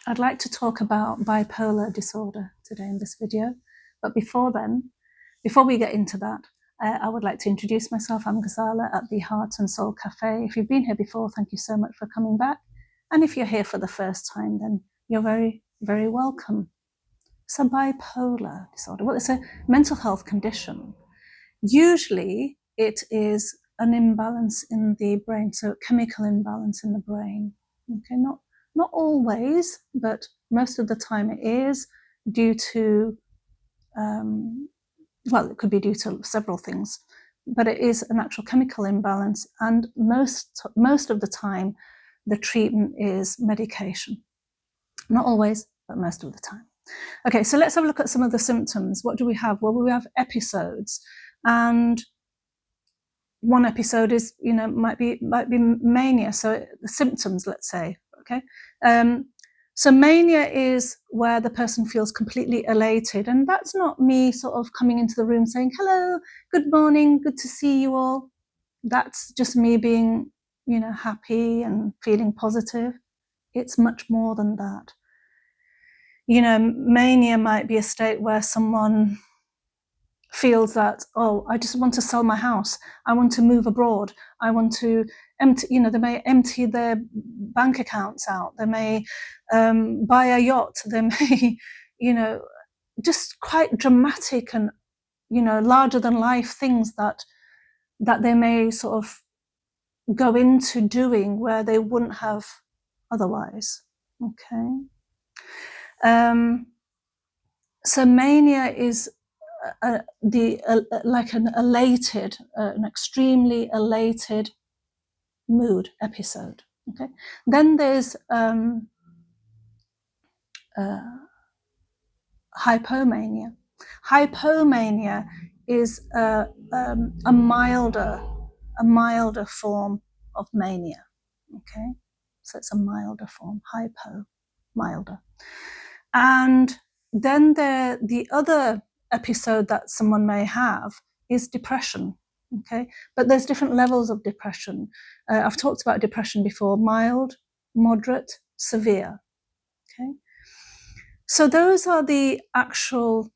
I'd like to talk about bipolar disorder today in this video. But before we get into that, I would like to introduce myself. I'm Ghazala at the Heart and Soul Cafe. If you've been here before, thank you so much for coming back. And if you're here for the first time, then you're very, very welcome. So bipolar disorder, well, it's a mental health condition. Usually it is an imbalance in the brain, so chemical imbalance in the brain. Okay, not always, but most of the time it is due to, well, it could be due to several things, but it is an actual chemical imbalance, and most of the time the treatment is medication. Not always, but most of the time. Okay, so let's have a look at some of the symptoms. What do we have? Well, we have episodes, and one episode is, might be mania. So the symptoms, let's say, okay. So mania is where the person feels completely elated, and that's not me sort of coming into the room saying, hello, good morning, good to see you all. That's just me being, happy and feeling positive. It's much more than that. Mania might be a state where someone feels that, oh, I just want to sell my house, I want to move abroad, I want to empty, they may empty their bank accounts out, they may buy a yacht, they may, just quite dramatic and, larger than life things that they may sort of go into doing where they wouldn't have otherwise. Okay. So mania is like an elated, an extremely elated mood episode. Okay. Then there's hypomania. Hypomania is a milder form of mania. Okay, so it's a milder form. Milder. And then the other episode that someone may have is depression. Okay, but there's different levels of depression. I've talked about depression before: mild, moderate, severe. Okay, so those are the actual,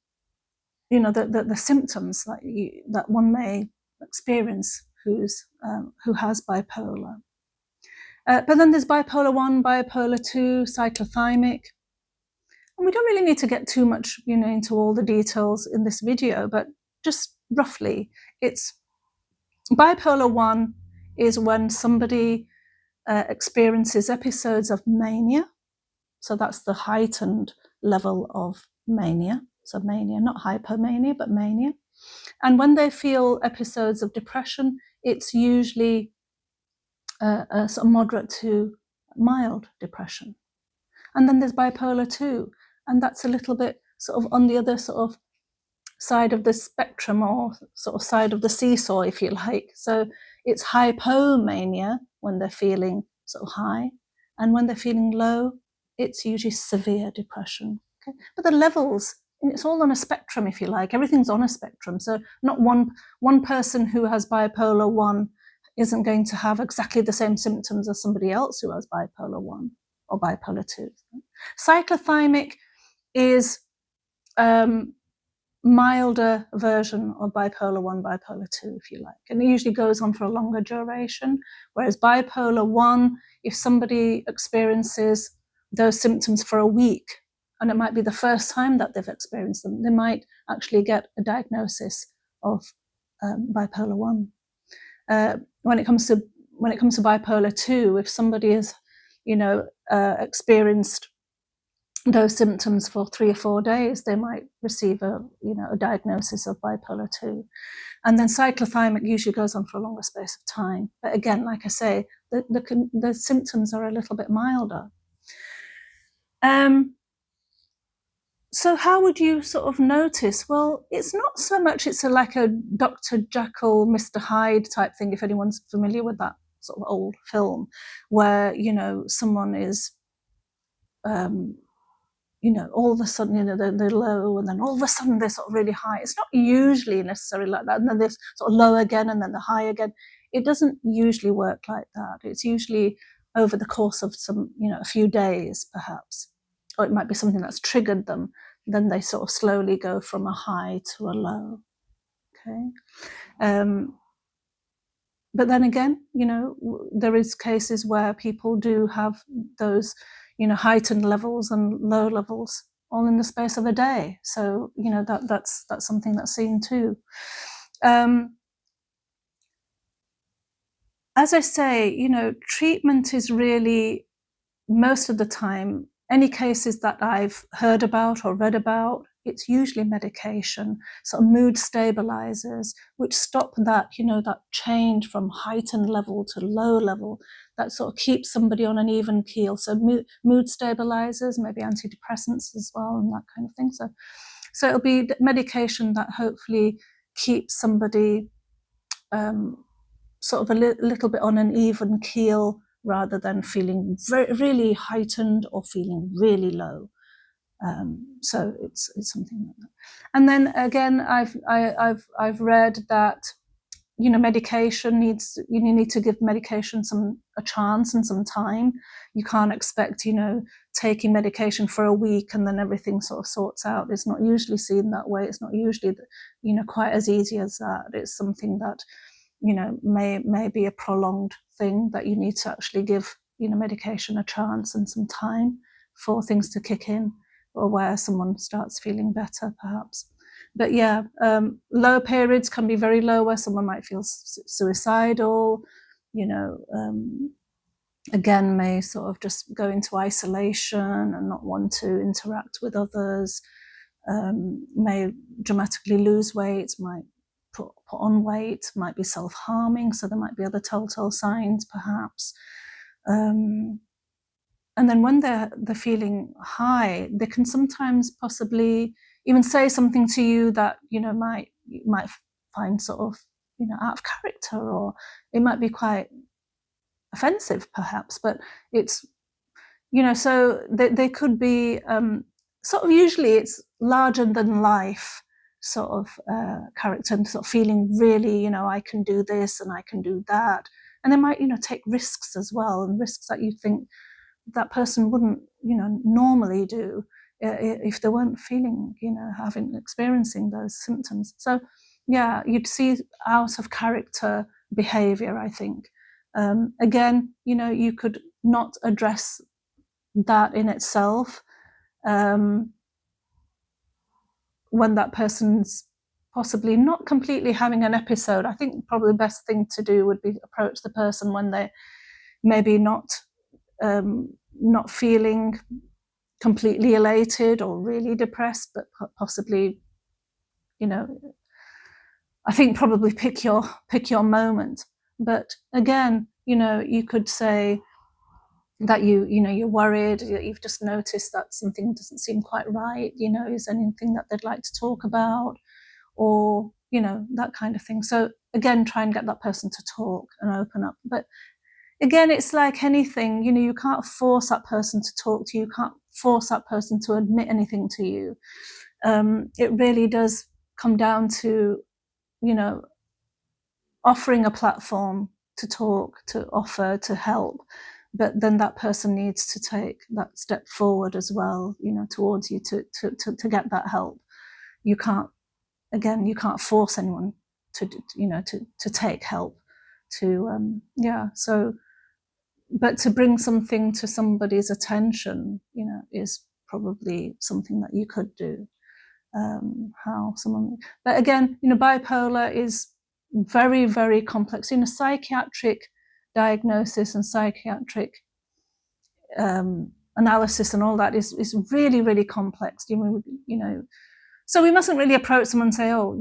the symptoms that one may experience who has bipolar. But then there's bipolar 1, bipolar 2, cyclothymic. And we don't really need to get too much, into all the details in this video, but just roughly, it's bipolar 1 is when somebody experiences episodes of mania. So that's the heightened level of mania. So mania, not hypomania, but mania. And when they feel episodes of depression, it's usually a sort of moderate to mild depression. And then there's bipolar 2, and that's a little bit sort of on the other sort of side of the spectrum, or sort of side of the seesaw, if you like. So it's hypomania when they're feeling sort of high, and when they're feeling low, it's usually severe depression. Okay? But the levels, it's all on a spectrum, if you like. Everything's on a spectrum. So not one person who has bipolar 1 isn't going to have exactly the same symptoms as somebody else who has bipolar 1 or bipolar 2. Cyclothymic is milder version of bipolar 1, bipolar 2, if you like. And it usually goes on for a longer duration. Whereas bipolar 1, if somebody experiences those symptoms for a week, and it might be the first time that they've experienced them, they might actually get a diagnosis of bipolar 1. When it comes to bipolar 2, if somebody has, experienced those symptoms for 3 or 4 days, they might receive a diagnosis of bipolar 2. And then cyclothymic usually goes on for a longer space of time. But again, like I say, the symptoms are a little bit milder. So how would you sort of notice? Well, it's not so much, it's like a Dr. Jekyll, Mr. Hyde type thing, if anyone's familiar with that sort of old film, where, someone is, all of a sudden, they're low, and then all of a sudden they're sort of really high. It's not usually necessarily like that. And then they're sort of low again, and then they're high again. It doesn't usually work like that. It's usually over the course of some, a few days, perhaps. or it might be something that's triggered them, then they sort of slowly go from a high to a low. Okay. But then again, there is cases where people do have those, heightened levels and low levels all in the space of a day. So, that's something that's seen too. As I say, treatment is really, most of the time, any cases that I've heard about or read about, it's usually medication, sort of mood stabilizers, which stop that, that change from heightened level to low level, that sort of keeps somebody on an even keel. So mood stabilizers, maybe antidepressants as well, and that kind of thing. So it'll be medication that hopefully keeps somebody sort of a little bit on an even keel, rather than feeling really heightened or feeling really low. So it's something like that. And then again, I've read that medication you need to give medication a chance and some time. You can't expect taking medication for a week and then everything sort of sorts out. It's not usually seen that way. It's not usually quite as easy as that. It's something that may be a prolonged thing, that you need to actually give medication a chance and some time for things to kick in, or where someone starts feeling better perhaps. But yeah, low periods can be very low, where someone might feel suicidal, again may sort of just go into isolation and not want to interact with others, may dramatically lose weight, might put on weight, might be self-harming, so there might be other telltale signs perhaps. And then when they're feeling high, they can sometimes possibly even say something to you that you might find sort of out of character, or it might be quite offensive perhaps, but it's so they could be sort of, usually it's larger than life sort of character, and sort of feeling really, I can do this and I can do that. And they might, take risks as well, and risks that you think that person wouldn't, normally do if they weren't feeling, experiencing those symptoms. So yeah, you'd see out of character behavior, I think. Again, you could not address that in itself when that person's possibly not completely having an episode. I think probably the best thing to do would be approach the person when they maybe not feeling completely elated or really depressed, but possibly, I think probably pick your moment. But again, you could say that you're worried, you've just noticed that something doesn't seem quite right, is there anything that they'd like to talk about, or that kind of thing. So again, try and get that person to talk and open up. But again, it's like anything, you can't force that person to talk to you, you can't force that person to admit anything to you. It really does come down to offering a platform to talk, to offer, to help. But then that person needs to take that step forward as well, towards you to get that help. You can't force anyone to take help. But to bring something to somebody's attention, is probably something that you could do. But again, bipolar is very, very complex. Psychiatric diagnosis and psychiatric analysis and all that is really, really complex. So we mustn't really approach someone and say, oh,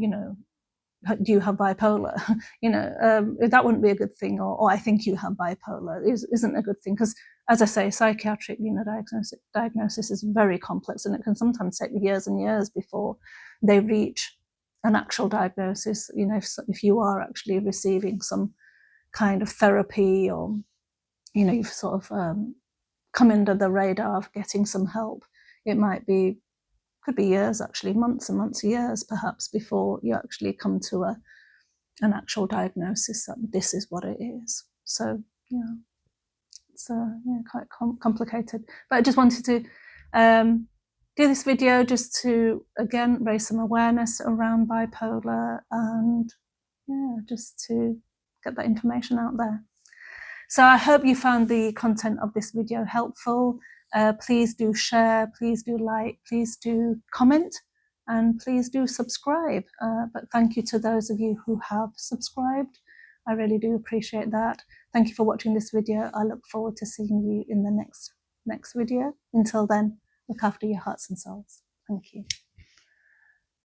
do you have bipolar? That wouldn't be a good thing. Or I think you have bipolar isn't a good thing, because, as I say, psychiatric diagnosis is very complex, and it can sometimes take years and years before they reach an actual diagnosis. If you are actually receiving some kind of therapy, or you've sort of come under the radar of getting some help, it could be years, actually, months and months, years perhaps, before you actually come to an actual diagnosis that this is what it is. So yeah, it's quite complicated. But I just wanted to Do this video just to, again, raise some awareness around bipolar and just to get that information out there. So I hope you found the content of this video helpful. Please do share, please do like, please do comment, and please do subscribe. But thank you to those of you who have subscribed. I really do appreciate that. Thank you for watching this video. I look forward to seeing you in the next video. Until then, look after your hearts and souls. Thank you.